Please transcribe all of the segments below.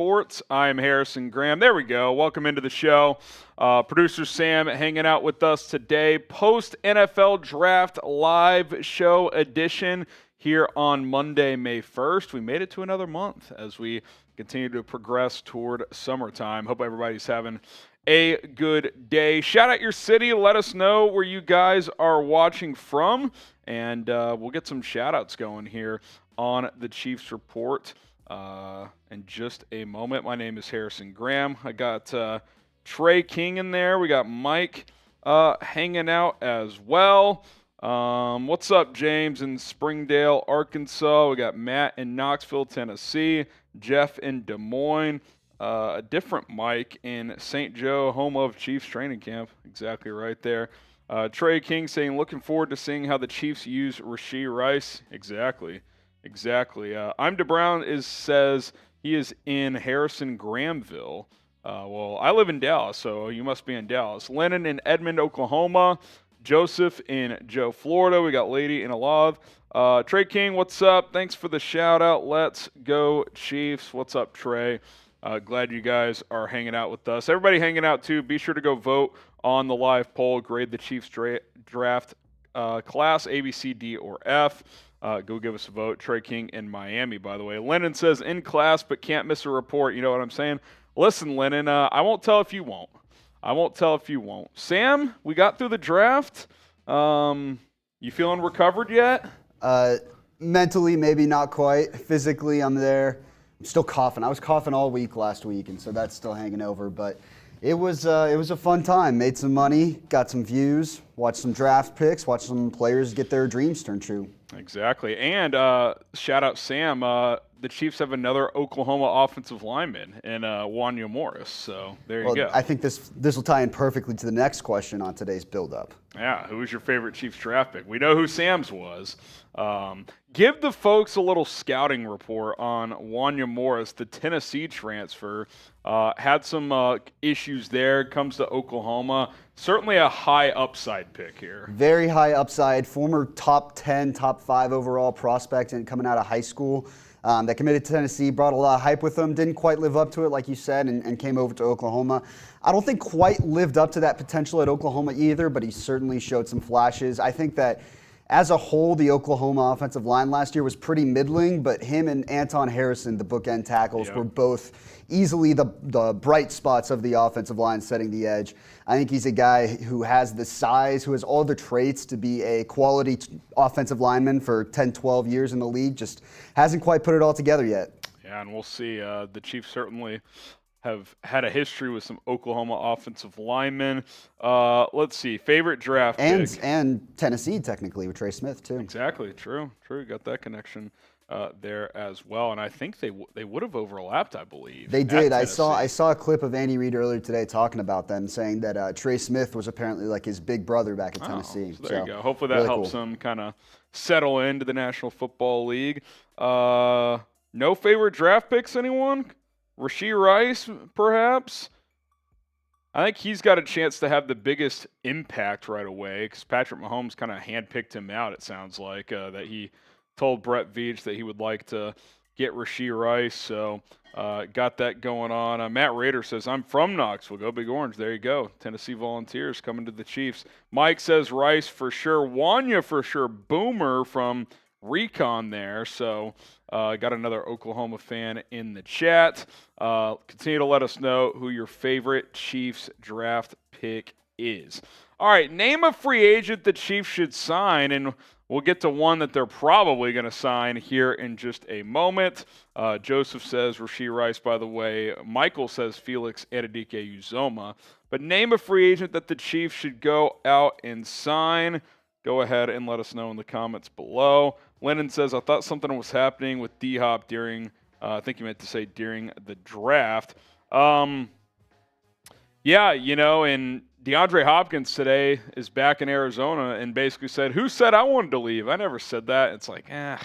Sports. I'm Harrison Graham. There we go. Welcome into the show. Producer Sam hanging out with us today. Post NFL Draft live show edition here on Monday, May 1st. We made it to another month as we continue to progress toward summertime. Hope everybody's having a good day. Shout out your city. Let us know where you guys are watching from, and we'll get some shout outs going here on the Chiefs Report in just a moment. My name is Harrison Graham. I got Trey King in there. We got Mike hanging out as well. What's up, James in Springdale, Arkansas? We got Matt in Knoxville, Tennessee. Jeff in Des Moines. A different Mike in St. Joe, home of Chiefs training camp. Exactly right there. Trey King saying, looking forward to seeing how the Chiefs use Rashee Rice. Exactly. I'm DeBrown says he is in Harrison Grahamville. Well, I live in Dallas, so you must be in Dallas. Lennon in Edmond, Oklahoma. Joseph in Joe, Florida. We got Lady in Alov. Trey King, what's up? Thanks for the shout out. Let's go Chiefs. What's up, Trey? Glad you guys are hanging out with us. Everybody hanging out too. Be sure to go vote on the live poll. Grade the Chiefs draft class A, B, C, D, or F. Go give us a vote. Trey King in Miami, by the way. Lennon says in class but can't miss a report. You know what I'm saying? Listen, Lennon, I won't tell if you won't. Sam, we got through the draft. You feeling recovered yet? Mentally, maybe not quite. Physically, I'm there. I'm still coughing. I was coughing all week last week, and so that's still hanging over. But it was a fun time. Made some money, got some views, watched some draft picks, watched some players get their dreams turned true. Exactly. And shout out Sam. The Chiefs have another Oklahoma offensive lineman in Wanya Morris. So there you go. I think this will tie in perfectly to the next question on today's build-up. Yeah, who was your favorite Chiefs draft pick? We know who Sam's was. Give the folks a little scouting report on Wanya Morris, the Tennessee transfer. Had some issues there, comes to Oklahoma. Certainly a high upside pick here. Very high upside, former top 10, top 5 overall prospect and coming out of high school. That committed to Tennessee, brought a lot of hype with him, didn't quite live up to it, like you said, and came over to Oklahoma. I don't think quite lived up to that potential at Oklahoma either, but he certainly showed some flashes. I think that as a whole, the Oklahoma offensive line last year was pretty middling, but him and Anton Harrison, the bookend tackles, were both easily the bright spots of the offensive line setting the edge. I think he's a guy who has the size, who has all the traits to be a quality offensive lineman for 10, 12 years in the league, just hasn't quite put it all together yet. Yeah, and we'll see. The Chiefs certainly have had a history with some Oklahoma offensive linemen. Let's see, favorite draft pick. And Tennessee, technically, with Trey Smith, too. Exactly, true. Got that connection there as well. And I think they would have overlapped, I believe. They did. I saw a clip of Andy Reid earlier today talking about them, saying that Trey Smith was apparently like his big brother back in Tennessee. So there you go. Hopefully that helps him kind of settle into the National Football League. No favorite draft picks, anyone? Rashee Rice, perhaps? I think he's got a chance to have the biggest impact right away because Patrick Mahomes kind of handpicked him out, it sounds like, that he told Brett Veach that he would like to get Rashee Rice. So got that going on. Matt Rader says, I'm from Knoxville. Go Big Orange. There you go. Tennessee Volunteers coming to the Chiefs. Mike says Rice for sure. Wanya for sure. Boomer from Recon there. So got another Oklahoma fan in the chat. Continue to let us know who your favorite Chiefs draft pick is. All right, name a free agent the Chiefs should sign, and we'll get to one that they're probably going to sign here in just a moment. Joseph says Rashee Rice, by the way. Michael says Felix Anudike-Uzomah. But name a free agent that the Chiefs should go out and sign. Go ahead and let us know in the comments below. Lennon says, I thought something was happening with D-Hop during, I think he meant to say during the draft. Yeah, you know, and DeAndre Hopkins today is back in Arizona and basically said, who said I wanted to leave? I never said that. It's like, I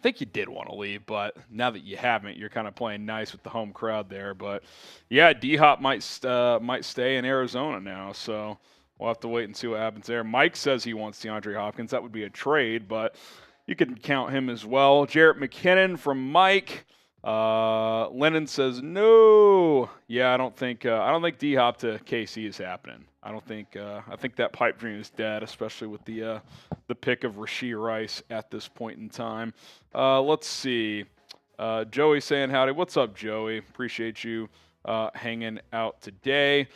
think you did want to leave, but now that you haven't, you're kind of playing nice with the home crowd there. But, yeah, D-Hop might stay in Arizona now, so we'll have to wait and see what happens there. Mike says he wants DeAndre Hopkins. That would be a trade, but you can count him as well. Jerick McKinnon from Mike. Lennon says no. Yeah, I don't think D-Hop to KC is happening. I think that pipe dream is dead, especially with the pick of Rashee Rice at this point in time. Let's see. Joey saying howdy. What's up, Joey? Appreciate you hanging out today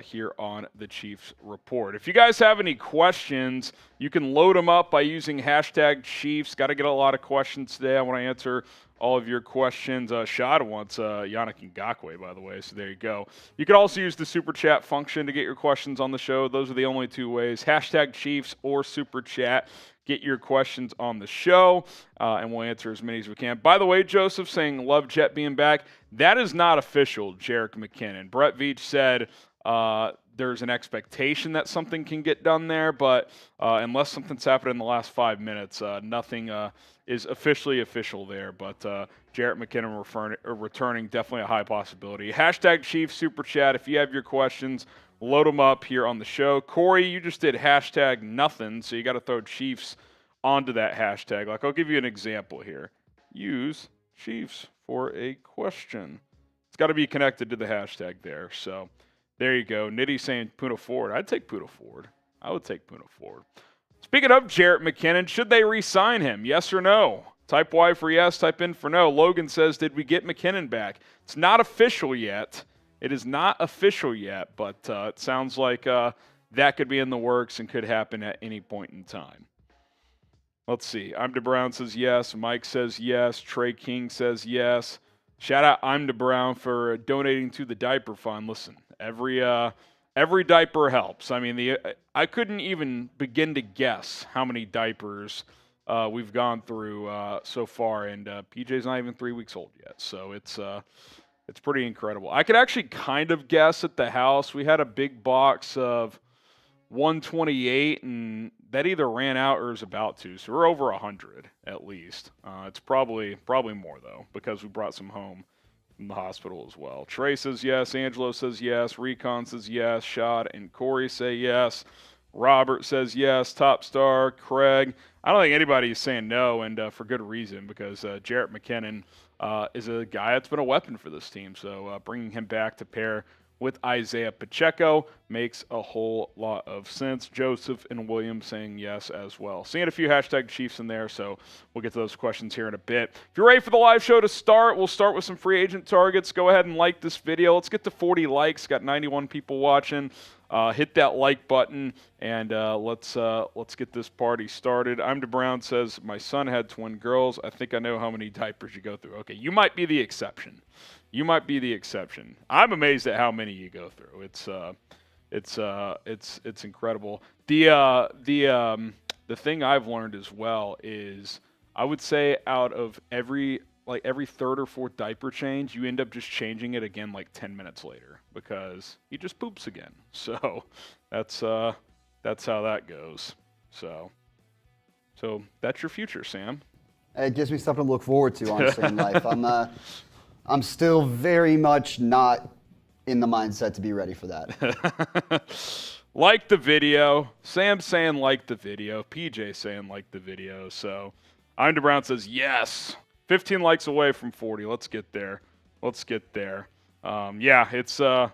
here on the Chiefs Report. If you guys have any questions, you can load them up by using hashtag Chiefs. Got to get a lot of questions today. I want to answer all of your questions. Shad wants Yannick Ngakoue, by the way, so there you go. You can also use the Super Chat function to get your questions on the show. Those are the only two ways. Hashtag Chiefs or Super Chat. Get your questions on the show, and we'll answer as many as we can. By the way, Joseph saying love Jet being back. That is not official, Jerick McKinnon. Brett Veach said there's an expectation that something can get done there, but unless something's happened in the last 5 minutes, nothing is officially official there. But Jerick McKinnon returning, definitely a high possibility. Hashtag Chiefs Super Chat. If you have your questions, load them up here on the show. Corey, you just did hashtag nothing, so you got to throw Chiefs onto that hashtag. Like, I'll give you an example here. Use Chiefs for a question. It's got to be connected to the hashtag there. So there you go. Nitty saying Puna Ford. I'd take Puna Ford. I would take Puna Ford. Speaking of Jerick McKinnon, should they re-sign him? Yes or no? Type Y for yes, type in for no. Logan says, did we get McKinnon back? It's not official yet. It is not official yet, but it sounds like that could be in the works and could happen at any point in time. Let's see. I'm DeBrown says yes. Mike says yes. Trey King says yes. Shout out I'm DeBrown for donating to the diaper fund. Listen, every diaper helps. I mean, I couldn't even begin to guess how many diapers we've gone through so far, and PJ's not even 3 weeks old yet, so it's pretty incredible. I could actually kind of guess at the house. We had a big box of 128, and that either ran out or is about to, so we're over 100 at least. It's probably more, though, because we brought some home from the hospital as well. Trey says yes. Angelo says yes. Recon says yes. Shad and Corey say yes. Robert says yes. Top Star, Craig. I don't think anybody's saying no, and for good reason, because Jerick McKinnon is a guy that's been a weapon for this team. So bringing him back to pair with Isaiah Pacheco makes a whole lot of sense. Joseph and William saying yes as well. Seeing a few hashtag Chiefs in there, so we'll get to those questions here in a bit. If you're ready for the live show to start, we'll start with some free agent targets. Go ahead and like this video. Let's get to 40 likes. Got 91 people watching. Hit that like button, and let's get this party started. I'm DeBrown says, my son had twin girls. I think I know how many diapers you go through. Okay, you might be the exception. You might be the exception. I'm amazed at how many you go through. It's incredible. The thing I've learned as well is I would say out of every third or fourth diaper change, you end up just changing it again like 10 minutes later because he just poops again. So that's how that goes. So that's your future, Sam. It gives me something to look forward to, honestly, in life. I'm still very much not in the mindset to be ready for that. Like the video. Sam's saying like the video. PJ saying like the video. So I'm DeBrown says yes. 15 likes away from 40. Let's get there. Yeah, it's a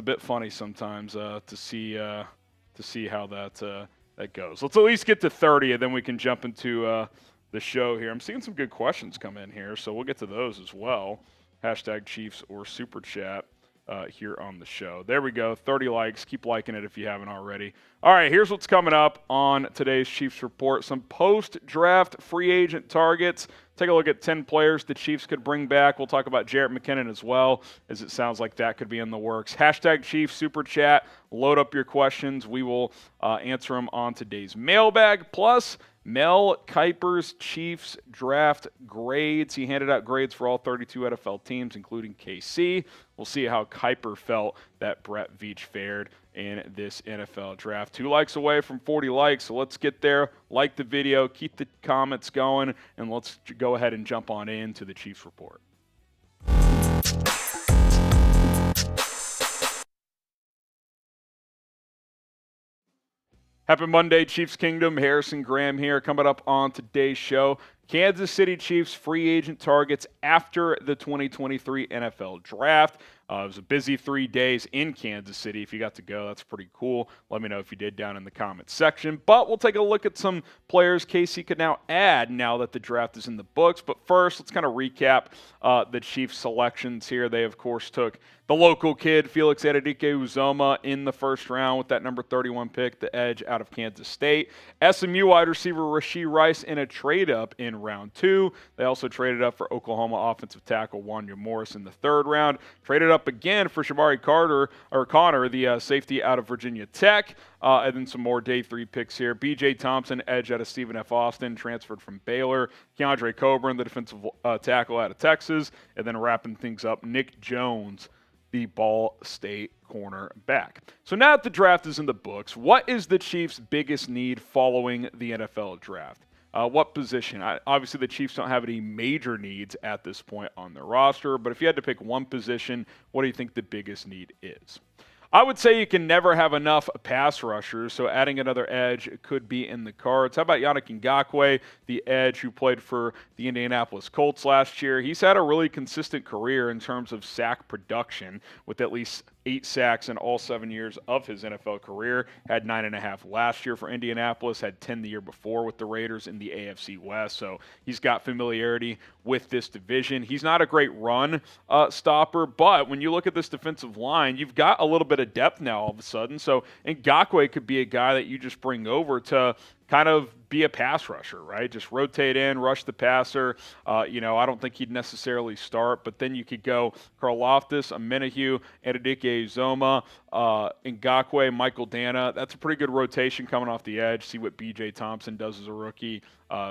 bit funny sometimes to see how that goes. Let's at least get to 30, and then we can jump into the show here. I'm seeing some good questions come in here, so we'll get to those as well. Hashtag Chiefs or Super Chat here on the show. There we go. 30 likes. Keep liking it if you haven't already. All right, here's what's coming up on today's Chiefs Report. Some post-draft free agent targets. Take a look at 10 players the Chiefs could bring back. We'll talk about Jerick McKinnon as well, as it sounds like that could be in the works. Hashtag Chiefs Super Chat. Load up your questions. We will answer them on today's mailbag. Plus, Mel Kiper's Chiefs draft grades. He handed out grades for all 32 NFL teams, including KC. We'll see how Kiper felt that Brett Veach fared in this NFL draft. 2 likes away from 40 likes, so let's get there. Like the video, keep the comments going, and let's go ahead and jump on into the Chiefs Report. Happy Monday, Chiefs Kingdom. Harrison Graham here. Coming up on today's show, Kansas City Chiefs free agent targets after the 2023 NFL Draft. It was a busy 3 days in Kansas City. If you got to go, that's pretty cool. Let me know if you did down in the comments section. But we'll take a look at some players KC could now add now that the draft is in the books. But first, let's kind of recap the Chiefs selections here. They, of course, took the local kid, Felix Anudike-Uzomah, in the first round with that number 31 pick, the edge out of Kansas State. SMU wide receiver Rashee Rice in a trade-up in round 2. They also traded up for Oklahoma offensive tackle Wanya Morris in the 3rd round. Traded up again for Chamarri Conner, the safety out of Virginia Tech. And then some more day 3 picks here. BJ Thompson, edge out of Stephen F. Austin, transferred from Baylor. Keondre Coburn, the defensive tackle out of Texas. And then wrapping things up, Nick Jones, the Ball State cornerback. So now that the draft is in the books, what is the Chiefs' biggest need following the NFL Draft? What position? Obviously, the Chiefs don't have any major needs at this point on their roster, but if you had to pick one position, what do you think the biggest need is? I would say you can never have enough pass rushers, so adding another edge could be in the cards. How about Yannick Ngakoue, the edge who played for the Indianapolis Colts last year? He's had a really consistent career in terms of sack production, with at least 8 sacks in all 7 years of his NFL career. Had 9.5 last year for Indianapolis, had 10 the year before with the Raiders in the AFC West, so he's got familiarity with this division. He's not a great run stopper, but when you look at this defensive line, you've got a little bit of depth now all of a sudden. So Ngakoue could be a guy that you just bring over to kind of be a pass rusher, right? Just rotate in, rush the passer. I don't think he'd necessarily start, but then you could go Karlaftis, Amenahue, Anudike-Uzomah, Ngakoue, Michael Dana. That's a pretty good rotation coming off the edge. See what BJ Thompson does as a rookie.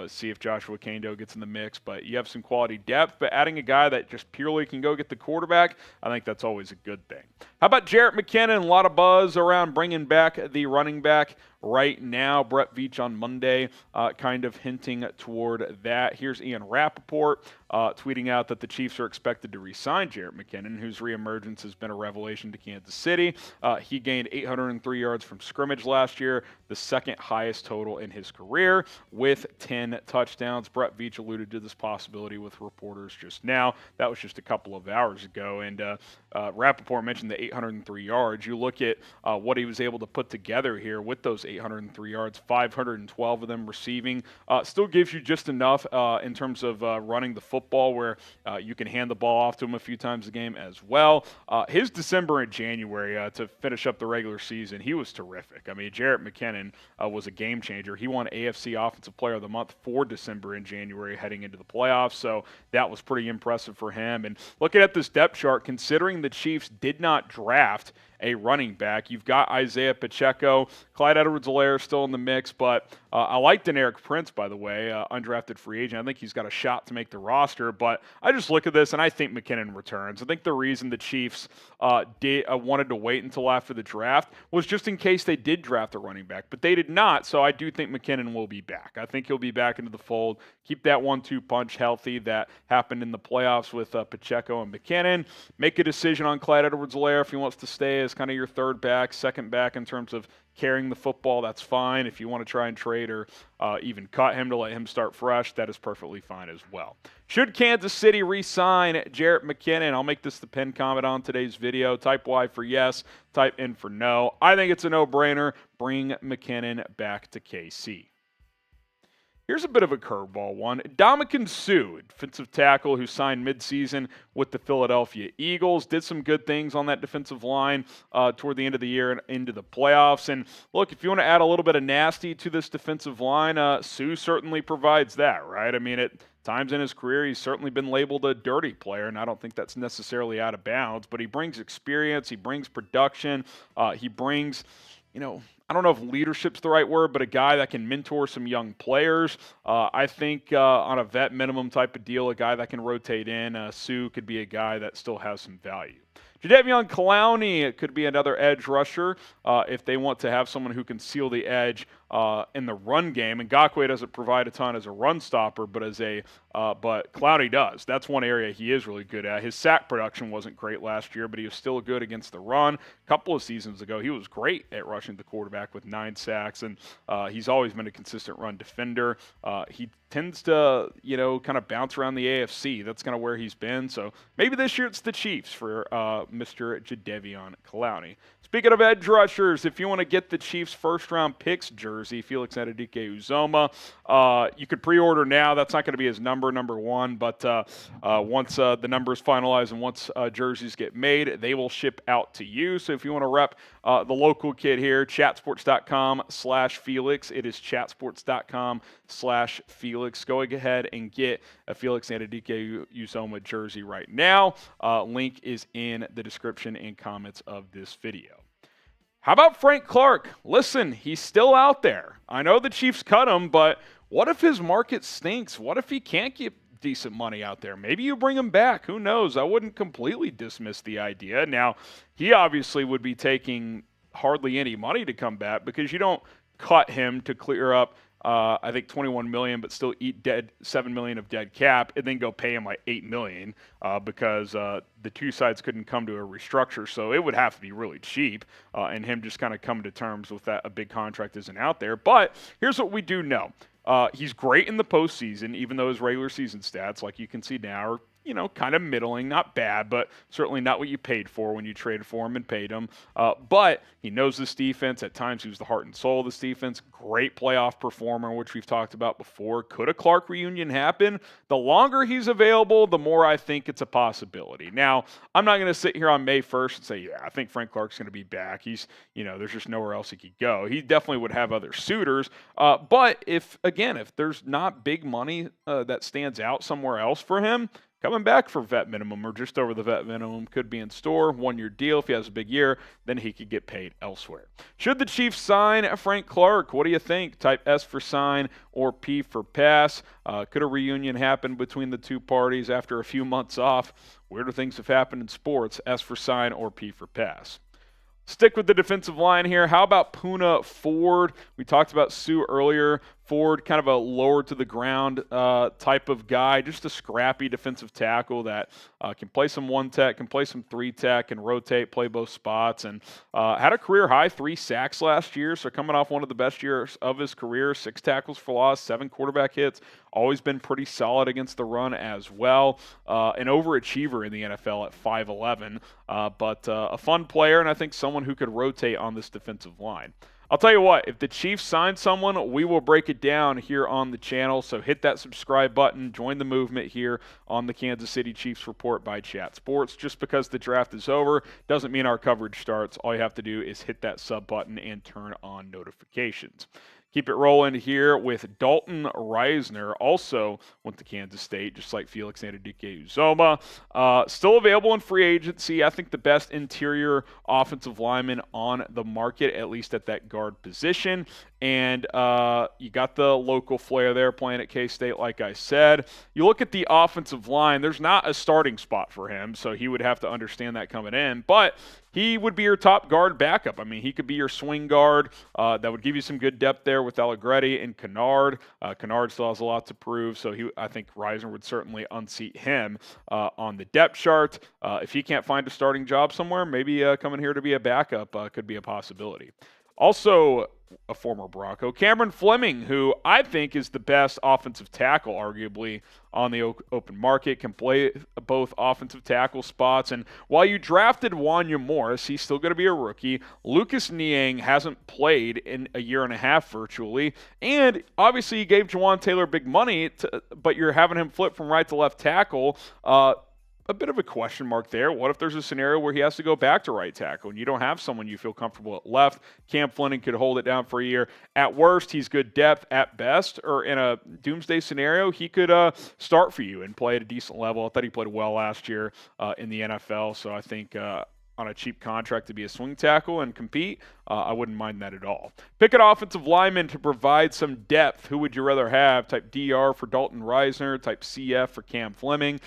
See if Joshua Keondre gets in the mix. But you have some quality depth, but adding a guy that just purely can go get the quarterback, I think that's always a good thing. How about Jerick McKinnon? A lot of buzz around bringing back the running back right now. Brett Veach on Monday kind of hinting toward that. Here's Ian Rapoport tweeting out that the Chiefs are expected to re-sign Jerick McKinnon, whose reemergence has been a revelation to Kansas City. He gained 803 yards from scrimmage last year, the 2nd highest total in his career, with 10 touchdowns. Brett Veach alluded to this possibility with reporters just now. That was just a couple of hours ago, and Rapoport mentioned the 803 yards. You look at what he was able to put together here with those 803 yards, 512 of them receiving. Still gives you just enough in terms of running the football where you can hand the ball off to him a few times a game as well. His December and January to finish up the regular season, he was terrific. I mean, Jerick McKinnon was a game changer. He won AFC Offensive Player of the Month for December and January heading into the playoffs, so that was pretty impressive for him. And looking at this depth chart, considering the Chiefs did not draft a running back, you've got Isaiah Pacheco, Clyde Edwards-Helaire still in the mix, but I like Deneric Prince, by the way, undrafted free agent. I think he's got a shot to make the roster, but I just look at this and I think McKinnon returns. I think the reason the Chiefs wanted to wait until after the draft was just in case they did draft a running back, but they did not, so I do think McKinnon will be back. I think he'll be back into the fold, keep that 1-2 punch healthy that happened in the playoffs with Pacheco and McKinnon, make a decision on Clyde Edwards-Helaire if he wants to stay as kind of your 3rd back, 2nd back in terms of carrying the football. That's fine. If you want to try and trade or even cut him to let him start fresh, that is perfectly fine as well. Should Kansas City re-sign Jerick McKinnon? I'll make this the pinned comment on today's video. Type Y for yes, type N for no. I think it's a no-brainer. Bring McKinnon back to KC. Here's a bit of a curveball one. Ndamukong Suh, defensive tackle who signed midseason with the Philadelphia Eagles, did some good things on that defensive line toward the end of the year and into the playoffs. And look, if you want to add a little bit of nasty to this defensive line, Suh certainly provides that, right? I mean, at times in his career, he's certainly been labeled a dirty player, and I don't think that's necessarily out of bounds, but he brings experience, he brings production, he brings, I don't know if leadership's the right word, but a guy that can mentor some young players. I think on a vet minimum type of deal, a guy that can rotate in, Suh could be a guy that still has some value. Jadeveon Clowney could be another edge rusher if they want to have someone who can seal the edge in the run game. And Ngakoue doesn't provide a ton as a run stopper, but as a but Clowney does. That's one area he is really good at. His sack production wasn't great last year, but he was still good against the run. A couple of seasons ago, he was great at rushing the quarterback with 9 sacks, and he's always been a consistent run defender. He tends to, kind of bounce around the AFC. That's kind of where he's been. So maybe this year it's the Chiefs for Mr. Jadeveon Clowney. Speaking of edge rushers, if you want to get the Chiefs' first-round picks jersey, Felix Anudike-Uzomah, you could pre-order now. That's not going to be his number 1, but once the number is finalized and once jerseys get made, they will ship out to you. So if you want to rep the local kid here, chatsports.com/Felix. It is chatsports.com/Felix. Go ahead and get a Felix Anudike-Uzomah jersey right now. Link is in the description and comments of this video. How about Frank Clark? Listen, he's still out there. I know the Chiefs cut him, but what if his market stinks? What if he can't get decent money out there? Maybe you bring him back. Who knows? I wouldn't completely dismiss the idea. Now, he obviously would be taking hardly any money to come back because you don't cut him to clear up I think $21 million, but still eat $7 million of dead cap, and then go pay him like $8 million because the two sides couldn't come to a restructure. So it would have to be really cheap, and him just kind of come to terms with that a big contract isn't out there. But here's what we do know. He's great in the postseason, even though his regular season stats, like you can see now, are kind of middling, not bad, but certainly not what you paid for when you traded for him and paid him. But he knows this defense. At times, he was the heart and soul of this defense. Great playoff performer, which we've talked about before. Could a Clark reunion happen? The longer he's available, the more I think it's a possibility. Now, I'm not going to sit here on May 1st and say, yeah, I think Frank Clark's going to be back. He's, there's just nowhere else he could go. He definitely would have other suitors. But if there's not big money that stands out somewhere else for him, coming back for vet minimum or just over the vet minimum could be in store. 1-year deal. If he has a big year, then he could get paid elsewhere. Should the Chiefs sign Frank Clark? What do you think? Type S for sign or P for pass. Could a reunion happen between the two parties after a few months off? Weirder things have happened in sports. S for sign or P for pass. Stick with the defensive line here. How about Poona Ford? We talked about Sue earlier. Ford, kind of a lower to the ground type of guy, just a scrappy defensive tackle that can play some 1-tech, can play some 3-tech, can rotate, play both spots, and had a career high 3 sacks last year. So coming off one of the best years of his career, 6 tackles for loss, 7 quarterback hits, always been pretty solid against the run as well. An overachiever in the NFL at 5'11", but a fun player, and I think someone who could rotate on this defensive line. I'll tell you what, if the Chiefs sign someone, we will break it down here on the channel. So hit that subscribe button, join the movement here on the Kansas City Chiefs Report by Chat Sports. Just because the draft is over doesn't mean our coverage starts. All you have to do is hit that sub button and turn on notifications. Keep it rolling here with Dalton Risner, also went to Kansas State, just like Felix Anudike-Uzomah. Still available in free agency. I think the best interior offensive lineman on the market, at least at that guard position. And you got the local flair there playing at K-State, like I said. You look at the offensive line, there's not a starting spot for him, so he would have to understand that coming in. But he would be your top guard backup. I mean, he could be your swing guard. That would give you some good depth there with Allegretti and Kennard. Kennard still has a lot to prove, so I think Risner would certainly unseat him on the depth chart. If he can't find a starting job somewhere, maybe coming here to be a backup could be a possibility. Also, a former Bronco, Cameron Fleming, who I think is the best offensive tackle, arguably, on the open market, can play both offensive tackle spots. And while you drafted Wanya Morris, he's still going to be a rookie. Lucas Niang hasn't played in a year and a half virtually. And obviously, you gave Jawan Taylor big money, but you're having him flip from right to left tackle. A bit of a question mark there. What if there's a scenario where he has to go back to right tackle and you don't have someone you feel comfortable at left? Cam Fleming could hold it down for a year. At worst, he's good depth. At best, or in a doomsday scenario, he could start for you and play at a decent level. I thought he played well last year in the NFL, so I think on a cheap contract to be a swing tackle and compete, I wouldn't mind that at all. Pick an offensive lineman to provide some depth. Who would you rather have? Type DR for Dalton Risner, type CF for Cam Fleming.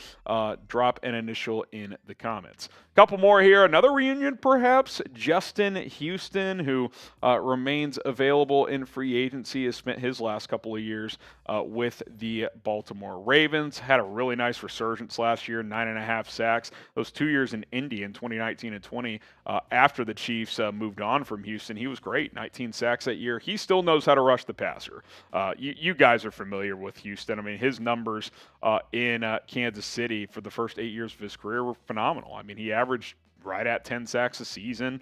Drop an initial in the comments. Couple more here. Another reunion, perhaps. Justin Houston, who remains available in free agency, has spent his last couple of years with the Baltimore Ravens. Had a really nice resurgence last year, 9.5 sacks. Those 2 years in Indy in 2019 and 20, after the Chiefs moved on from Houston, he was great. 19 sacks that year. He still knows how to rush the passer. You guys are familiar with Houston. I mean, his numbers in Kansas City for the first 8 years of his career were phenomenal. I mean, he averaged right at 10 sacks a season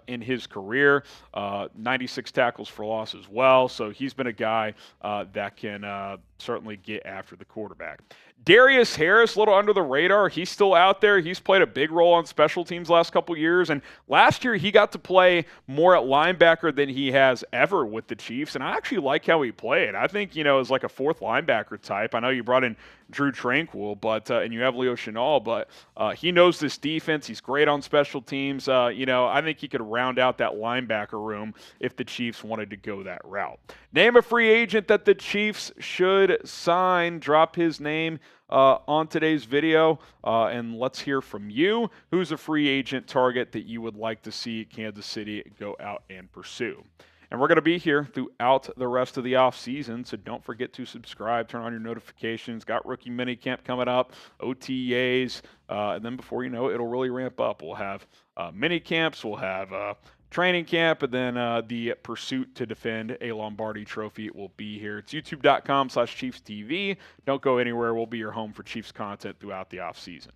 in his career, 96 tackles for loss as well. So he's been a guy that can certainly get after the quarterback. Darius Harris, a little under the radar. He's still out there. He's played a big role on special teams last couple years. And last year, he got to play more at linebacker than he has ever with the Chiefs. And I actually like how he played. I think, as like a fourth linebacker type. I know you brought in Drew Tranquill, but and you have Leo Chenal, but he knows this defense. He's great on special teams. I think he could round out that linebacker room if the Chiefs wanted to go that route. Name a free agent that the Chiefs should sign. Drop his name on today's video, and let's hear from you. Who's a free agent target that you would like to see Kansas City go out and pursue? And we're going to be here throughout the rest of the offseason, so don't forget to subscribe, turn on your notifications. Got rookie minicamp coming up, OTAs, and then before you know it, it'll really ramp up. We'll have minicamps, we'll have training camp, and then the pursuit to defend a Lombardi trophy will be here. It's youtube.com/ChiefsTV. Don't go anywhere. We'll be your home for Chiefs content throughout the offseason.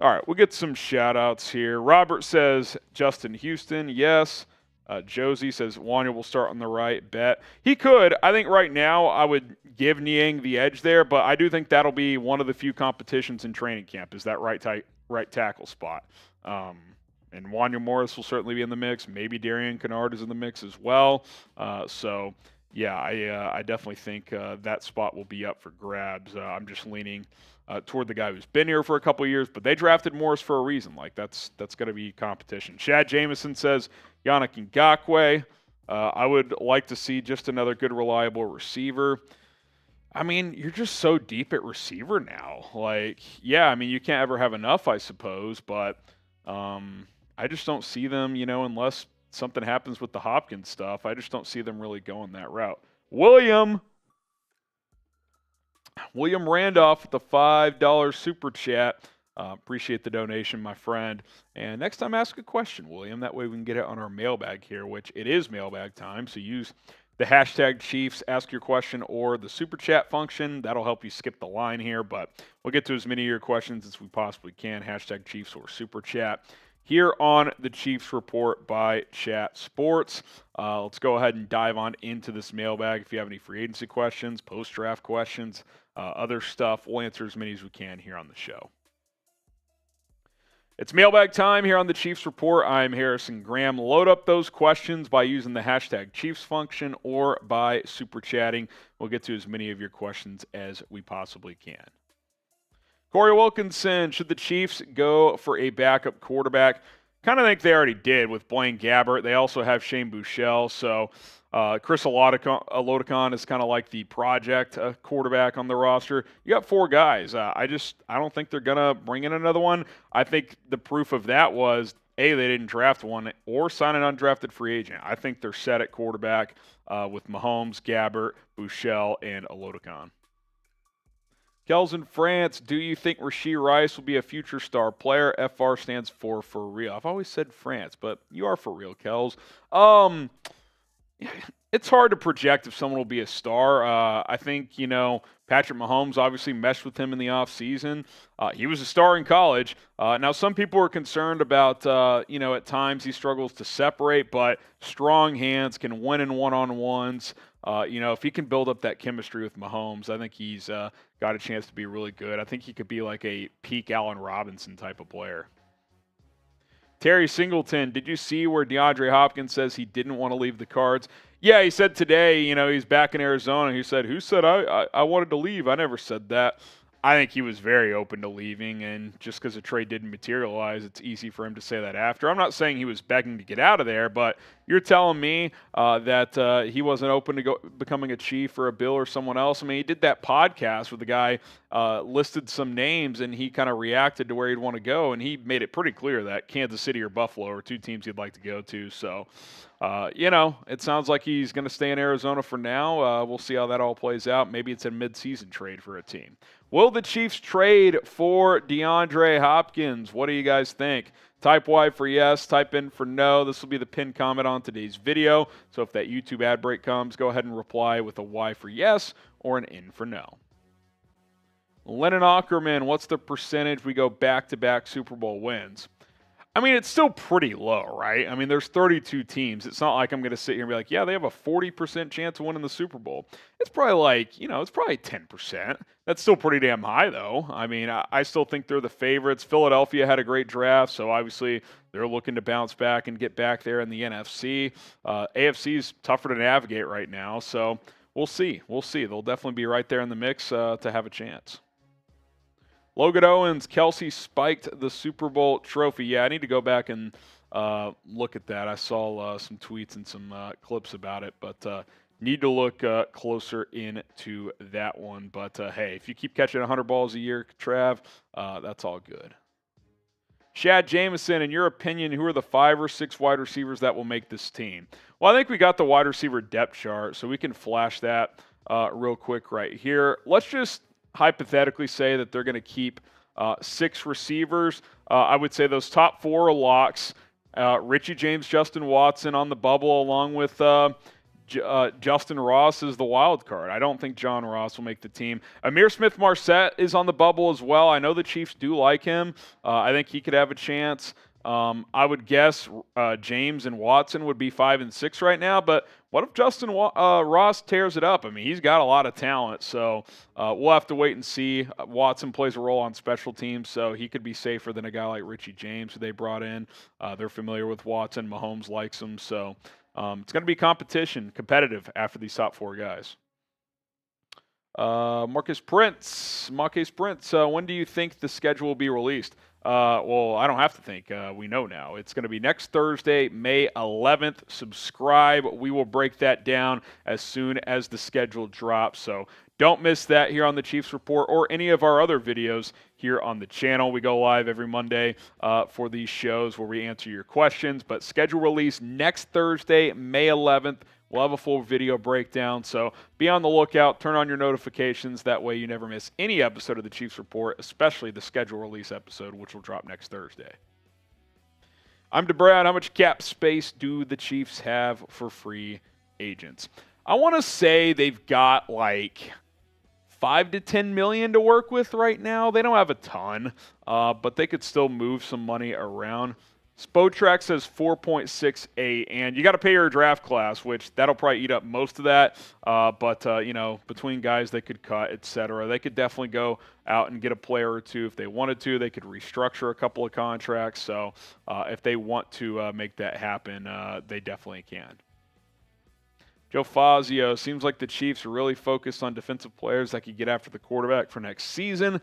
All right, we'll get some shout-outs here. Robert says Justin Houston, yes. Josie says Wanya will start on the right, bet. He could. I think right now I would give Niang the edge there, but I do think that'll be one of the few competitions in training camp is that right tackle spot. And Wanya Morris will certainly be in the mix. Maybe Darian Kennard is in the mix as well. Yeah, I definitely think that spot will be up for grabs. I'm just leaning toward the guy who's been here for a couple of years, but they drafted Morris for a reason. Like, that's going to be competition. Shad Jameson says Yannick Ngakoue. I would like to see just another good, reliable receiver. I mean, you're just so deep at receiver now. Like, yeah, I mean, you can't ever have enough, I suppose, but I just don't see them, unless something happens with the Hopkins stuff. I just don't see them really going that route. William Randolph with the $5 super chat. Appreciate the donation, my friend. And next time, ask a question, William. That way we can get it on our mailbag here, which it is mailbag time. So use the hashtag Chiefs, ask your question, or the super chat function. That'll help you skip the line here. But we'll get to as many of your questions as we possibly can. Hashtag Chiefs or super chat here on the Chiefs Report by Chat Sports. Let's go ahead and dive on into this mailbag. If you have any free agency questions, post-draft questions, other stuff, we'll answer as many as we can here on the show. It's mailbag time here on the Chiefs Report. I'm Harrison Graham. Load up those questions by using the hashtag Chiefs function or by super chatting. We'll get to as many of your questions as we possibly can. Corey Wilkinson, should the Chiefs go for a backup quarterback? Kind of think they already did with Blaine Gabbert. They also have Shane Buechele. So Chris Olodokun is kind of like the project quarterback on the roster. You got 4 guys. I don't think they're going to bring in another one. I think the proof of that was, A, they didn't draft one or sign an undrafted free agent. I think they're set at quarterback with Mahomes, Gabbert, Buechele, and Olodokun. Kells in France, do you think Rashee Rice will be a future star player? FR stands for real. I've always said France, but you are for real, Kells. It's hard to project if someone will be a star. I think, Patrick Mahomes obviously meshed with him in the offseason. He was a star in college. Now, some people are concerned about, at times he struggles to separate, but strong hands, can win in one-on-ones. If he can build up that chemistry with Mahomes, I think he's got a chance to be really good. I think he could be like a peak Allen Robinson type of player. Terry Singleton, did you see where DeAndre Hopkins says he didn't want to leave the Cards? Yeah, he said today, he's back in Arizona. He said, who said I wanted to leave? I never said that. I think he was very open to leaving, and just because the trade didn't materialize, it's easy for him to say that after. I'm not saying he was begging to get out of there, but you're telling me that he wasn't open to becoming a Chief or a Bill or someone else. I mean, he did that podcast where the guy listed some names, and he kind of reacted to where he'd want to go, and he made it pretty clear that Kansas City or Buffalo are two teams he'd like to go to. So, it sounds like he's going to stay in Arizona for now. We'll see how that all plays out. Maybe it's a mid-season trade for a team. Will the Chiefs trade for DeAndre Hopkins? What do you guys think? Type Y for yes, type in for no. This will be the pinned comment on today's video. So if that YouTube ad break comes, go ahead and reply with a Y for yes or an N for no. Lennon Ackerman, what's the percentage we go back-to-back Super Bowl wins? I mean, it's still pretty low, right? I mean, there's 32 teams. It's not like I'm going to sit here and be like, yeah, they have a 40% chance of winning the Super Bowl. It's probably like, it's probably 10%. That's still pretty damn high, though. I mean, I still think they're the favorites. Philadelphia had a great draft, so obviously they're looking to bounce back and get back there in the NFC. AFC is tougher to navigate right now, so we'll see. We'll see. They'll definitely be right there in the mix to have a chance. Logan Owens, Kelsey spiked the Super Bowl trophy. Yeah, I need to go back and look at that. I saw some tweets and some clips about it, but need to look closer into that one. But, hey, if you keep catching 100 balls a year, Trav, that's all good. Shad Jameson, in your opinion, who are the 5 or 6 wide receivers that will make this team? Well, I think we got the wide receiver depth chart, so we can flash that real quick right here. Let's just hypothetically say that they're going to keep 6 receivers. I would say those top 4 are locks. Richie James, Justin Watson on the bubble, along with Justin Ross is the wild card. I don't think John Ross will make the team. Amir Smith-Marset is on the bubble as well. I know the Chiefs do like him. I think he could have a chance. I would guess James and Watson would be 5 and 6 right now, but what if Justin Ross tears it up? I mean, he's got a lot of talent, so we'll have to wait and see. Watson plays a role on special teams, so he could be safer than a guy like Richie James who they brought in. They're familiar with Watson. Mahomes likes him, so it's going to be competitive after these top 4 guys. Marcus Prince, when do you think the schedule will be released? Well, I don't have to think. We know now. It's going to be next Thursday, May 11th. Subscribe. We will break that down as soon as the schedule drops. So don't miss that here on the Chiefs Report or any of our other videos here on the channel. We go live every Monday for these shows where we answer your questions. But schedule release next Thursday, May 11th. We'll have a full video breakdown, so be on the lookout. Turn on your notifications. That way you never miss any episode of the Chiefs Report, especially the schedule release episode, which will drop next Thursday. I'm DeBrad. How much cap space do the Chiefs have for free agents? I want to say they've got like $5 to $10 million to work with right now. They don't have a ton, but they could still move some money around. Spotrac says 4.68, and you got to pay your draft class, which that'll probably eat up most of that. But between guys they could cut, etc., they could definitely go out and get a player or two if they wanted to. They could restructure a couple of contracts. So if they want to make that happen, they definitely can. Joe Fazio, seems like the Chiefs are really focused on defensive players that could get after the quarterback for next season.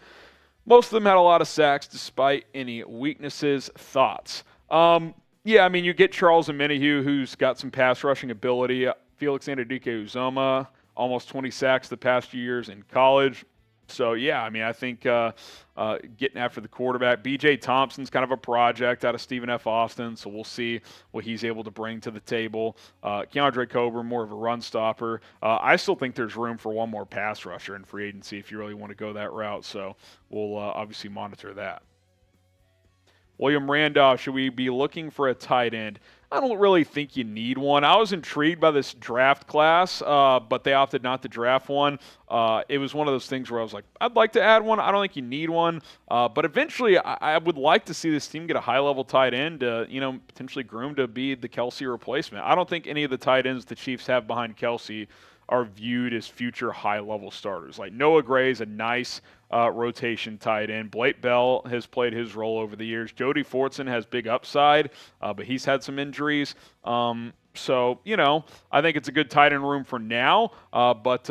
Most of them had a lot of sacks despite any weaknesses. Thoughts? Yeah, I mean, you get Charles Omenihu, who's got some pass rushing ability. Felix Anudike-Uzomah, almost 20 sacks the past few years in college. So, yeah, I mean, I think getting after the quarterback. BJ Thompson's kind of a project out of Stephen F. Austin, so we'll see what he's able to bring to the table. Keondre Coburn, more of a run stopper. I still think there's room for one more pass rusher in free agency if you really want to go that route, so we'll obviously monitor that. William Randolph, should we be looking for a tight end? I don't really think you need one. I was intrigued by this draft class, but they opted not to draft one. It was one of those things where I was like, I'd like to add one. I don't think you need one. But eventually, I would like to see this team get a high-level tight end, potentially groomed to be the Kelsey replacement. I don't think any of the tight ends the Chiefs have behind Kelsey are viewed as future high-level starters. Like Noah Gray's a nice rotation tight end. Blake Bell has played his role over the years. Jody Fortson has big upside, but he's had some injuries. So, I think it's a good tight end room for now. But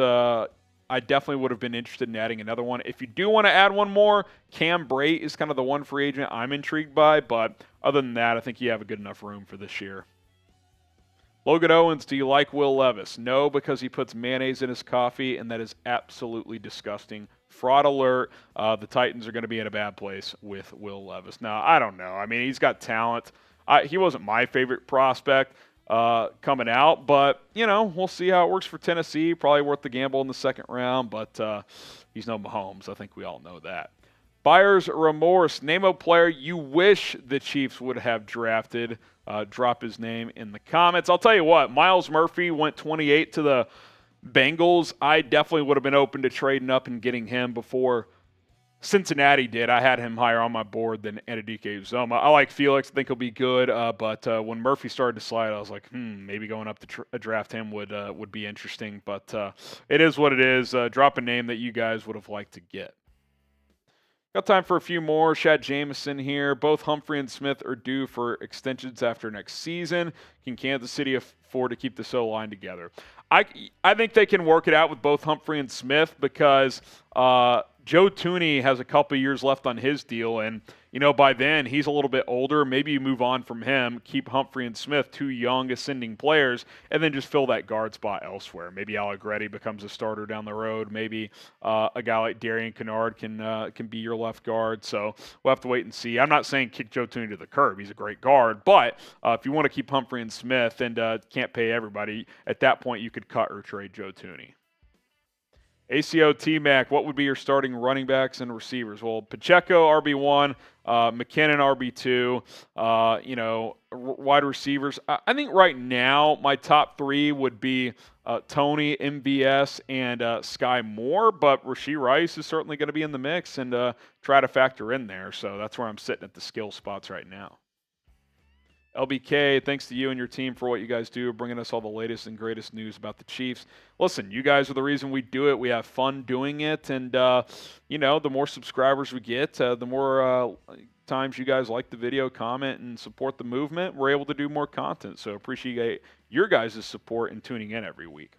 I definitely would have been interested in adding another one. If you do want to add one more, Cam Brate is kind of the one free agent I'm intrigued by, but other than that, I think you have a good enough room for this year. Logan Owens, do you like Will Levis? No, because he puts mayonnaise in his coffee, and that is absolutely disgusting. Fraud alert. The Titans are going to be in a bad place with Will Levis. Now, I don't know. I mean, he's got talent. He wasn't my favorite prospect coming out, but, we'll see how it works for Tennessee. Probably worth the gamble in the second round, but he's no Mahomes. I think we all know that. Buyer's remorse. Name a player you wish the Chiefs would have drafted. Drop his name in the comments. I'll tell you what, Myles Murphy went 28 to the Bengals. I definitely would have been open to trading up and getting him before Cincinnati did. I had him higher on my board than Anudike-Uzomah. I like Felix. I think he'll be good. But when Murphy started to slide, I was like, maybe going up to draft him would be interesting. But it is what it is. Drop a name that you guys would have liked to get. Got time for a few more. Shad Jameson here. Both Humphrey and Smith are due for extensions after next season. Can Kansas City afford to keep this O-line together? I think they can work it out with both Humphrey and Smith because Joe Thuney has a couple years left on his deal, and by then he's a little bit older. Maybe you move on from him, keep Humphrey and Smith, two young ascending players, and then just fill that guard spot elsewhere. Maybe Allegretti becomes a starter down the road. Maybe a guy like Darian Kennard can be your left guard. So we'll have to wait and see. I'm not saying kick Joe Thuney to the curb. He's a great guard, but if you want to keep Humphrey and Smith and can't pay everybody, at that point you could cut or trade Joe Thuney. ACO T-Mac, what would be your starting running backs and receivers? Well, Pacheco, RB1, McKinnon, RB2, wide receivers. I think right now my top three would be Tony, MVS, and Sky Moore, but Rashee Rice is certainly going to be in the mix and try to factor in there. So that's where I'm sitting at the skill spots right now. LBK, thanks to you and your team for what you guys do, bringing us all the latest and greatest news about the Chiefs. Listen, you guys are the reason we do it. We have fun doing it, and, the more subscribers we get, the more times you guys like the video, comment, and support the movement, we're able to do more content. So appreciate your guys' support and tuning in every week.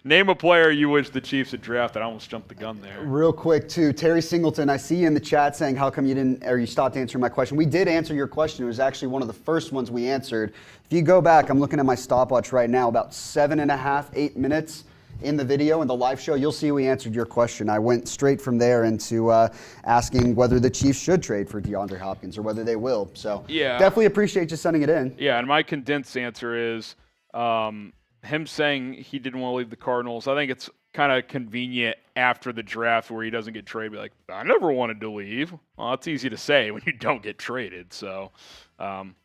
Name a player you wish the Chiefs had drafted. I almost jumped the gun there. Real quick, too. Terry Singleton, I see you in the chat saying, how come you stopped answering my question? We did answer your question. It was actually one of the first ones we answered. If you go back, I'm looking at my stopwatch right now, about 7.5, 8 minutes in the video, in the live show, you'll see we answered your question. I went straight from there into asking whether the Chiefs should trade for DeAndre Hopkins or whether they will. So definitely appreciate you sending it in. Yeah, and my condensed answer is him saying he didn't want to leave the Cardinals. I think it's kind of convenient after the draft where he doesn't get traded. Be like, I never wanted to leave. Well, it's easy to say when you don't get traded. So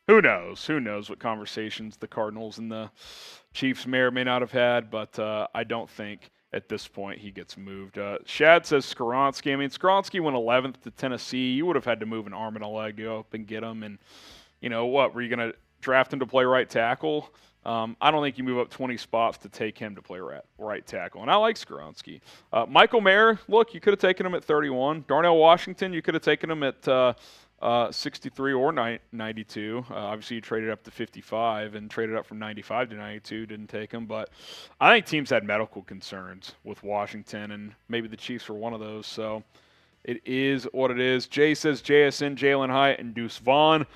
who knows? Who knows what conversations the Cardinals and the Chiefs may or may not have had, but I don't think at this point he gets moved. Shad says Skoronski. I mean, Skoronski went 11th to Tennessee. You would have had to move an arm and a leg to go up and get him. And, what? Were you going to draft him to play right tackle? I don't think you move up 20 spots to take him to play right tackle. And I like Skoronski. Michael Mayer, look, you could have taken him at 31. Darnell Washington, you could have taken him at 63 or 92. Obviously, you traded up to 55 and traded up from 95 to 92. Didn't take him. But I think teams had medical concerns with Washington, and maybe the Chiefs were one of those. So it is what it is. Jay says JSN, Jalen Hyatt, and Deuce Vaughn.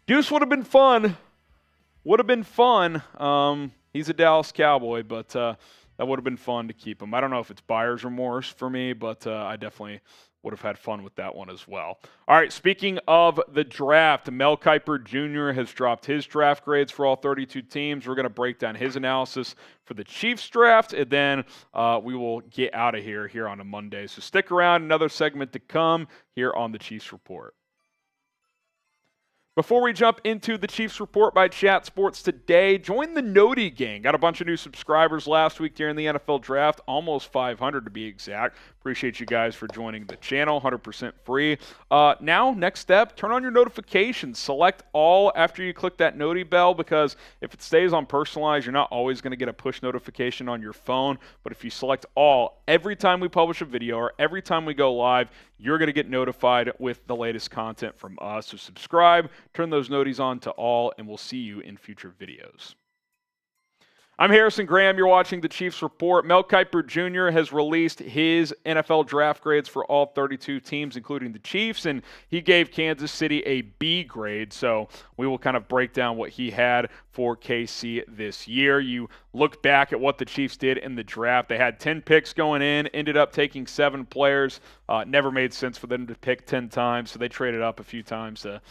Deuce would have been fun. Would have been fun. He's a Dallas Cowboy, but that would have been fun to keep him. I don't know if it's buyer's remorse for me, but I definitely would have had fun with that one as well. All right, speaking of the draft, Mel Kiper Jr. has dropped his draft grades for all 32 teams. We're going to break down his analysis for the Chiefs draft, and then we will get out of here on a Monday. So stick around, another segment to come here on the Chiefs Report. Before we jump into the Chiefs Report by Chat Sports today, join the Noti gang. Got a bunch of new subscribers last week during the NFL Draft, almost 500 to be exact. Appreciate you guys for joining the channel, 100% free. Now, next step, turn on your notifications. Select all after you click that Noti bell, because if it stays on personalized, you're not always going to get a push notification on your phone. But if you select all, every time we publish a video or every time we go live, you're going to get notified with the latest content from us. So subscribe, turn those noties on to all, and we'll see you in future videos. I'm Harrison Graham. You're watching the Chiefs Report. Mel Kiper Jr. has released his NFL draft grades for all 32 teams, including the Chiefs, and he gave Kansas City a B grade. So we will kind of break down what he had for KC this year. You look back at what the Chiefs did in the draft. They had 10 picks going in, ended up taking 7 players. Never made sense for them to pick 10 times, so they traded up a few times to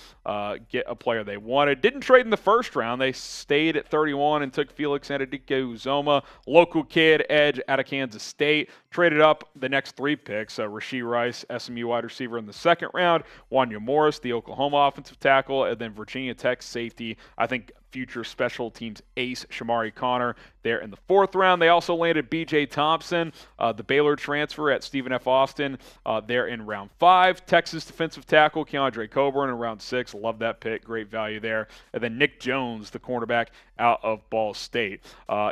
get a player they wanted. Didn't trade in the first round. They stayed at 31 and took Felix Anudike-Uzomah, local kid, edge out of Kansas State. Traded up the next 3 picks. Rashee Rice, SMU wide receiver in the second round. Wanya Morris, the Oklahoma offensive tackle, and then Virginia Tech safety, I think future special teams ace Chamarri Conner there in the 4th round. They also landed BJ Thompson, the Baylor transfer at Stephen F. Austin there in round 5. Texas defensive tackle Keondre Coburn in round 6. Love that pick. Great value there. And then Nick Jones, the cornerback out of Ball State.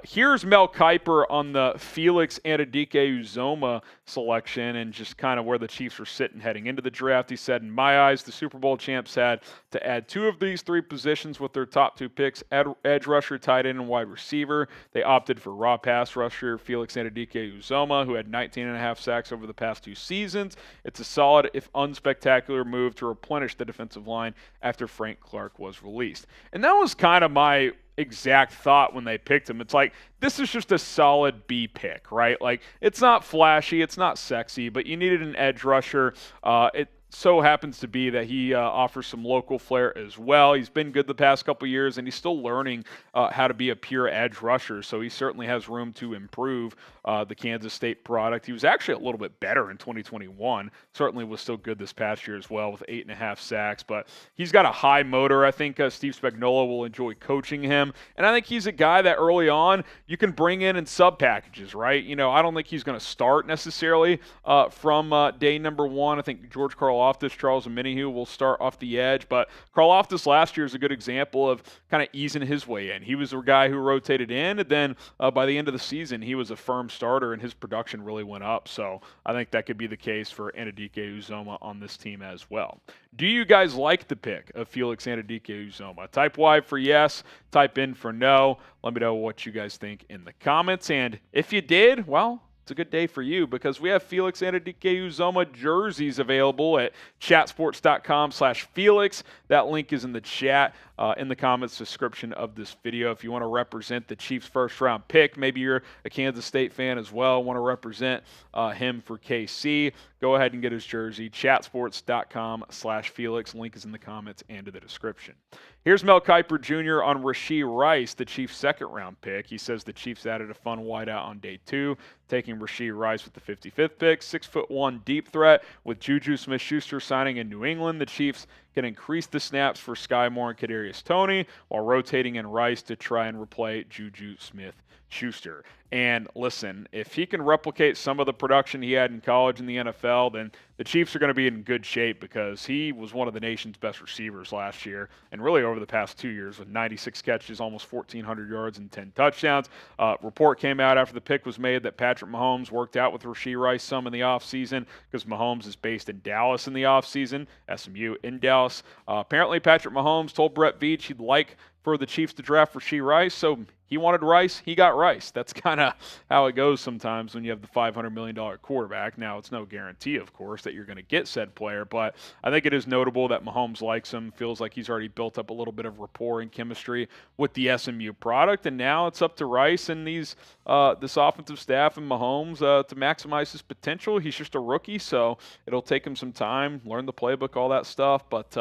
Here's Mel Kiper on the Felix Anudike-Uzomah selection and just kind of where the Chiefs were sitting heading into the draft. He said, in my eyes, the Super Bowl champs had to add 2 of these 3 positions with their top 2 picks, edge rusher, tight end, and wide receiver. They opted for raw pass rusher Felix Anudike-Uzomah, who had 19.5 sacks over the past 2 seasons. It's a solid, if unspectacular, move to replenish the defensive line after Frank Clark was released. And that was kind of my exact thought when they picked him. It's like, this is just a solid B pick, right? Like, it's not flashy, it's not sexy, but you needed an edge rusher. It so happens to be that he offers some local flair as well. He's been good the past couple years, and he's still learning how to be a pure edge rusher, so he certainly has room to improve the Kansas State product. He was actually a little bit better in 2021. Certainly was still good this past year as well with 8.5 sacks, but he's got a high motor. I think Steve Spagnuolo will enjoy coaching him, and I think he's a guy that early on you can bring in sub packages, right? You know, I don't think he's going to start necessarily from day number 1. I think George Karlaftis, Charles Omenihu will start off the edge, but Karlaftis last year is a good example of kind of easing his way in. He was a guy who rotated in, and then by the end of the season, he was a firm starter, and his production really went up. So I think that could be the case for Anudike-Uzomah on this team as well. Do you guys like the pick of Felix Anudike-Uzomah? Type Y for yes, type in for no. Let me know what you guys think in the comments, and if you did, well, it's a good day for you because we have Felix Anudike-Uzomah jerseys available at chatsports.com/Felix. That link is in the chat, in the comments description of this video. If you want to represent the Chiefs' first-round pick, maybe you're a Kansas State fan as well, want to represent him for KC, go ahead and get his jersey, chatsports.com/Felix. Link is in the comments and in the description. Here's Mel Kiper Jr. on Rashee Rice, the Chiefs' second-round pick. He says the Chiefs added a fun wideout on day 2, taking Rashee Rice with the 55th pick, 6'1" deep threat. With Juju Smith-Schuster signing in New England, the Chiefs can increase the snaps for Sky Moore and Kadarius Toney while rotating in Rice to try and replay Juju Smith-Schuster. And listen, if he can replicate some of the production he had in college in the NFL, then the Chiefs are going to be in good shape because he was one of the nation's best receivers last year and really over the past 2 years with 96 catches, almost 1,400 yards and 10 touchdowns. Report came out after the pick was made that Patrick Mahomes worked out with Rashee Rice some in the offseason because Mahomes is based in Dallas in the offseason, SMU in Dallas. Apparently, Patrick Mahomes told Brett Veach he'd like for the Chiefs to draft Rashee Rice, so he wanted Rice, he got Rice. That's kind of how it goes sometimes when you have the $500 million quarterback. Now, it's no guarantee, of course, that you're going to get said player, but I think it is notable that Mahomes likes him, feels like he's already built up a little bit of rapport and chemistry with the SMU product, and now it's up to Rice and this offensive staff and Mahomes to maximize his potential. He's just a rookie, so it'll take him some time, learn the playbook, all that stuff, but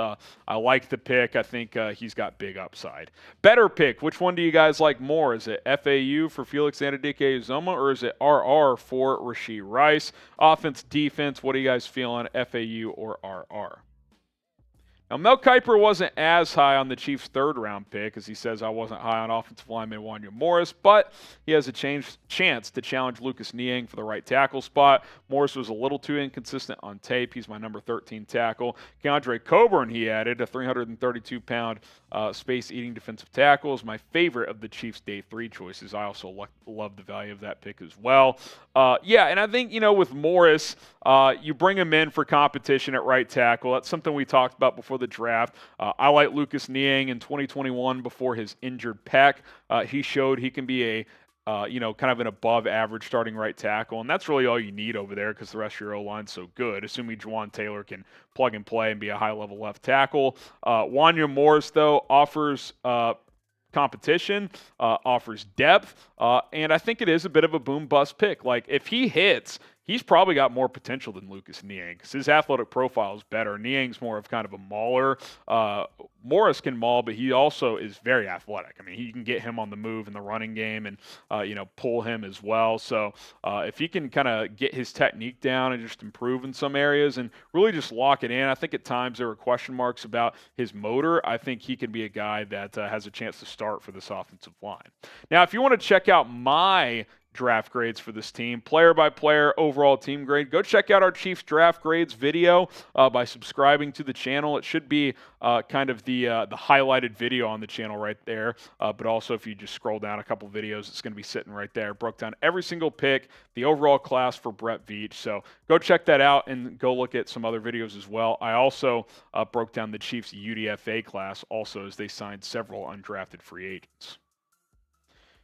I like the pick. I think he's got big upside. Better pick, which one do you guys like more? Is it FAU for Felix Anudike-Uzomah or is it RR for Rashee Rice? Offense, defense, what are you guys feeling, FAU or RR? Now, Mel Kiper wasn't as high on the Chiefs' third-round pick, as he says I wasn't high on offensive lineman Wanya Morris, but he has a chance to challenge Lucas Niang for the right tackle spot. Morris was a little too inconsistent on tape. He's my number 13 tackle. Keondre Coburn, he added, a 332-pound space-eating defensive tackle, is my favorite of the Chiefs' day 3 choices. I also love the value of that pick as well. Yeah, and I think, with Morris, you bring him in for competition at right tackle. That's something we talked about before the draft. I like Lucas Niang in 2021 before his injured pec. He showed he can be a kind of an above-average starting right tackle, and that's really all you need over there because the rest of your O-line's so good, assuming Juwan Taylor can plug and play and be a high-level left tackle. Wanya Morris, though, offers competition, offers depth, and I think it is a bit of a boom-bust pick. Like, if he hits, he's probably got more potential than Lucas Niang because his athletic profile is better. Niang's more of kind of a mauler. Morris can maul, but he also is very athletic. I mean, he can get him on the move in the running game and, pull him as well. So if he can kind of get his technique down and just improve in some areas and really just lock it in, I think at times there were question marks about his motor. I think he can be a guy that has a chance to start for this offensive line. Now, if you want to check out my draft grades for this team, player by player, overall team grade, go check out our Chiefs draft grades video by subscribing to the channel. It should be kind of the highlighted video on the channel right there, but also if you just scroll down a couple videos, it's going to be sitting right there. Broke down every single pick, the overall class for Brett Veach, so go check that out and go look at some other videos as well. I also broke down the Chiefs UDFA class also as they signed several undrafted free agents.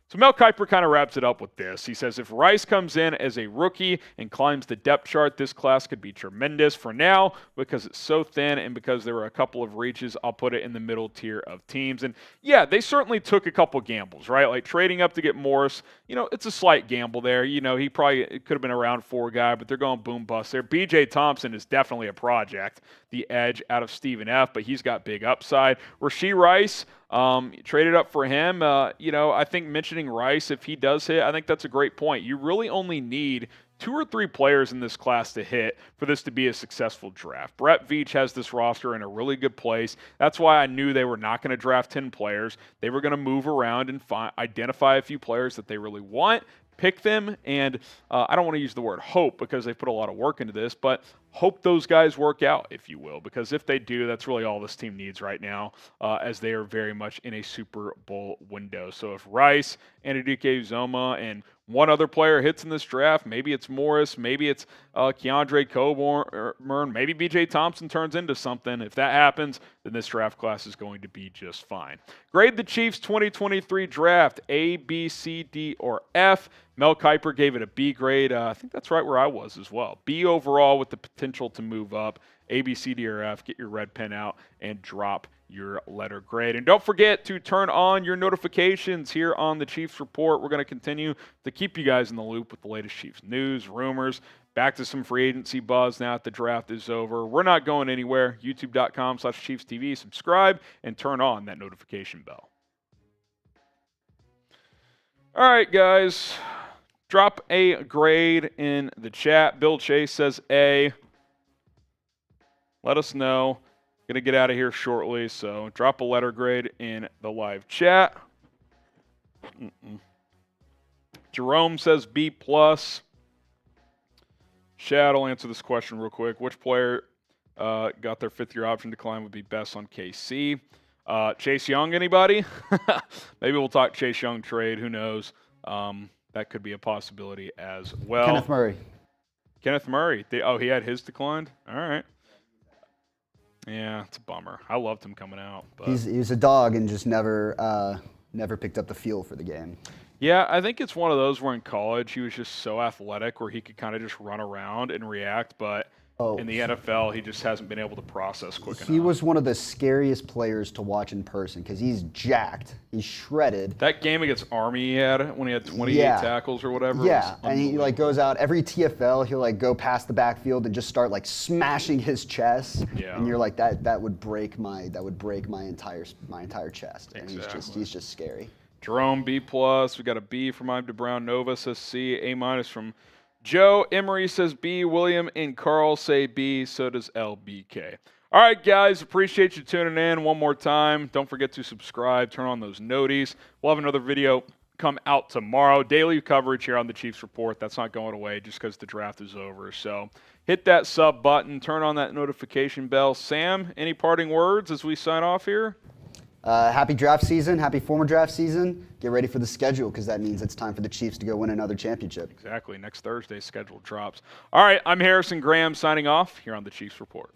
So Mel Kiper kind of wraps it up with this. He says, if Rice comes in as a rookie and climbs the depth chart, this class could be tremendous. For now, because it's so thin and because there were a couple of reaches, I'll put it in the middle tier of teams. And yeah, they certainly took a couple gambles, right? Like trading up to get Morris, it's a slight gamble there. He probably could have been a round 4 guy, but they're going boom bust there. BJ Thompson is definitely a project, the edge out of Stephen F., but he's got big upside. Rashee Rice, traded up for him. I think mentioning Rice, if he does hit, I think that's a great point. You really only need 2 or 3 players in this class to hit for this to be a successful draft. Brett Veach has this roster in a really good place. That's why I knew they were not going to draft 10 players. They were going to move around and identify a few players that they really want, pick them, and I don't want to use the word hope because they put a lot of work into this, but hope those guys work out, if you will, because if they do, that's really all this team needs right now, as they are very much in a Super Bowl window. So if Rice, Anudike-Uzomah, and one other player hits in this draft, maybe it's Morris, maybe it's Keondre, Coburn, maybe BJ Thompson turns into something. If that happens, then this draft class is going to be just fine. Grade the Chiefs 2023 draft, A, B, C, D, or F. Mel Kiper gave it a B grade. I think that's right where I was as well. B overall with the potential to move up. A, B, C, D, or F. Get your red pen out and drop your letter grade. And don't forget to turn on your notifications here on the Chiefs Report. We're going to continue to keep you guys in the loop with the latest Chiefs news, rumors, back to some free agency buzz now that the draft is over. We're not going anywhere. YouTube.com/ChiefsTV. Subscribe and turn on that notification bell. All right, guys. Drop a grade in the chat. Bill Chase says A. Let us know. Going to get out of here shortly, so drop a letter grade in the live chat. Jerome says B+. Shad, I'll answer this question real quick. Which player got their 5th-year option decline would be best on KC? Chase Young, anybody? Maybe we'll talk Chase Young trade. Who knows? That could be a possibility as well. Kenneth Murray. He had his declined? All right. Yeah, it's a bummer. I loved him coming out. But He's a dog and just never picked up the feel for the game. Yeah, I think it's one of those where in college he was just so athletic where he could kind of just run around and react, but in the NFL he just hasn't been able to process quick enough. He was one of the scariest players to watch in person because he's jacked. He's shredded. That game against Army he had when he had 28 tackles or whatever. Yeah, and he goes out every TFL. He'll go past the backfield and just start smashing his chest. Yeah. And you're like that would break my entire chest. And exactly. he's just scary. Jerome B+. We got a B from Ibe DeBrown Nova says C. A- from Joe Emery says B. William and Carl say B. So does LBK. All right, guys. Appreciate you tuning in one more time. Don't forget to subscribe. Turn on those noties. We'll have another video come out tomorrow. Daily coverage here on the Chiefs Report. That's not going away just because the draft is over. So hit that sub button. Turn on that notification bell. Sam, any parting words as we sign off here? Happy draft season. Happy former draft season. Get ready for the schedule because that means it's time for the Chiefs to go win another championship. Exactly. Next Thursday's schedule drops. All right, I'm Harrison Graham signing off here on the Chiefs Report.